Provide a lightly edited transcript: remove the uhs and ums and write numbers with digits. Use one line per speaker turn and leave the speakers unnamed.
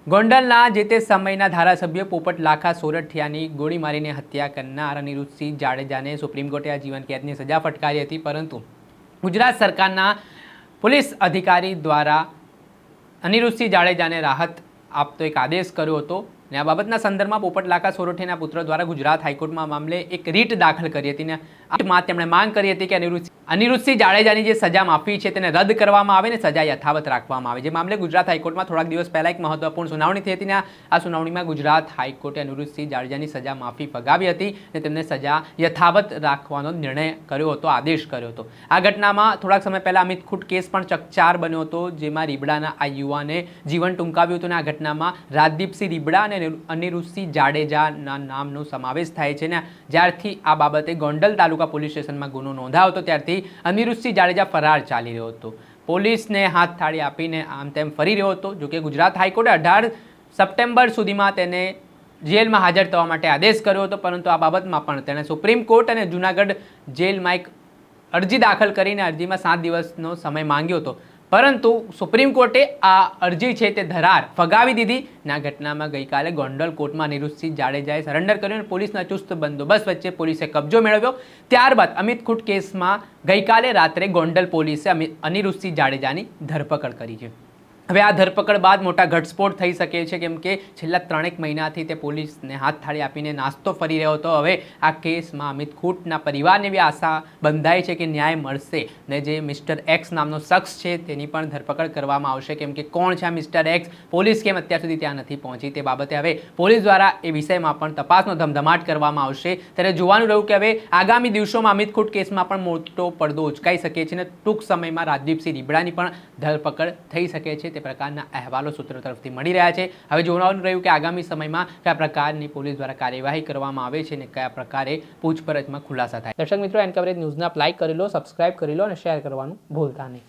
ગોંડલના જે તે સમયના ધારાસભ્ય પોપટ લાખા સોરઠિયાની ગોળી મારીને હત્યા કરનાર અનિરુદ્ધસિંહ જાડેજાને સુપ્રીમ કોર્ટે આજીવન કેદની સજા ફટકારી હતી, પરંતુ ગુજરાત સરકારના પોલીસ અધિકારી દ્વારા અનિરુદ્ધસિંહ જાડેજાને રાહત આપતો એક આદેશ કર્યો હતો અને આ બાબતના સંદર્ભમાં પોપટ લાખા સોરઠિયાના પુત્ર દ્વારા ગુજરાત હાઈકોર્ટમાં મામલે એક રીટ દાખલ કરી હતી અને આમાં તેમણે માંગ કરી હતી કે અનિરુદ્ધસિંહ જાડેજાની જે સજા માફી છે તેને રદ કરવામાં આવે અને સજા યથાવત રાખવામાં આવે। જે મામલે ગુજરાત હાઈકોર્ટમાં થોડાક દિવસ પહેલા એક મહત્વપૂર્ણ સુનાવણી થઈ હતી અને આ સુનાવણીમાં ગુજરાત હાઈકોર્ટે અનિરુદ્ધસિંહ જાડેજાની સજા માફી ફગાવી હતી અને તેમને સજા યથાવત રાખવાનો નિર્ણય કર્યો હતો, આદેશ કર્યો હતો। આ ઘટનામાં થોડાક સમય પહેલા અમિત ખૂટ કેસ પણ ચકચાર બન્યો હતો, જેમાં રીબડાના આ યુવાને જીવન ટૂંકાવ્યું હતું અને આ ઘટનામાં રાજદીપસિંહ રીબડા અને અનિરુદ્ધસિંહ જાડેજાના નામનો સમાવેશ થાય છે અને જ્યારથી આ બાબતે ગોંડલ તાલુકા પોલીસ સ્ટેશનમાં ગુનો નોંધાયો હતો ત્યારથી અનિરુદ્ધસિંહ જાડેજા ફરાર ચાલી રહ્યો હતો, પોલીસને હાથ થાળી આપીને આમ તેમ ફરી રહ્યો હતો। જોકે ગુજરાત હાઈકોર્ટે 18 સપ્ટેમ્બર સુધીમાં તેને જેલમાં હાજર થવા માટે આદેશ કર્યો હતો, પરંતુ આ બાબતમાં પણ તેણે સુપ્રીમ કોર્ટ અને જૂનાગઢ જેલમાં એક અરજી દાખલ કરીને અરજીમાં 7 દિવસનો સમય માંગ્યો હતો, પરંતુ સુપ્રીમ કોર્ટે આ અરજી છે તે ધરાર ફગાવી દીધી અને આ ઘટનામાં ગઈકાલે ગોંડલ કોર્ટમાં અનિરુદ્ધસિંહ જાડેજાએ સરેન્ડર કર્યું અને પોલીસના ચુસ્ત બંદોબસ્ત વચ્ચે પોલીસે કબજો મેળવ્યો। ત્યારબાદ અમિત ખૂટ કેસમાં ગઈકાલે રાત્રે ગોંડલ પોલીસે અનિરુદ્ધસિંહ જાડેજાની ધરપકડ કરી છે। હવે આ ધરપકડ બાદ મોટા ઘટસ્ફોટ થઈ શકે છે, કેમ કે છેલ્લા 3 મહિનાથી તે પોલીસને હાથ થાળી આપીને નાસ્તો ફરી રહ્યો હતો। હવે આ કેસમાં અમિત ખૂટના પરિવારને એવી આશા બંધાઈ છે કે ન્યાય મળશે ને જે મિસ્ટર એક્સ નામનો શખ્સ છે તેની પણ ધરપકડ કરવામાં આવશે, કેમ કે કોણ છે આ મિસ્ટર એક્સ, પોલીસ કેમ અત્યાર સુધી ત્યાં નથી પહોંચી તે બાબતે હવે પોલીસ દ્વારા એ વિષયમાં પણ તપાસનો ધમધમાટ કરવામાં આવશે। ત્યારે જોવાનું રહ્યું કે હવે આગામી દિવસોમાં અમિત ખૂટ કેસમાં પણ મોટો પડદો ઉચકાઈ શકે છે અને ટૂંક સમયમાં રાજદીપસિંહ રીબડાની પણ ધરપકડ થઈ શકે છે, તે પ્રકારના અહેવાલો સૂત્રો તરફથી મળી રહ્યા છે। હવે જોવાનું રહ્યું કે આગામી સમયમાં કયા પ્રકારની પોલીસ દ્વારા કાર્યવાહી કરવામાં આવે છે અને કયા પ્રકારે પૂછપરછમાં ખુલાસા થાય। દર્શક મિત્રો, એન કવરેજ ન્યૂઝને આપ લાઈક કરી લો, સબસ્ક્રાઇબ કરી લો અને શેર કરવાનું ભૂલતા નહીં।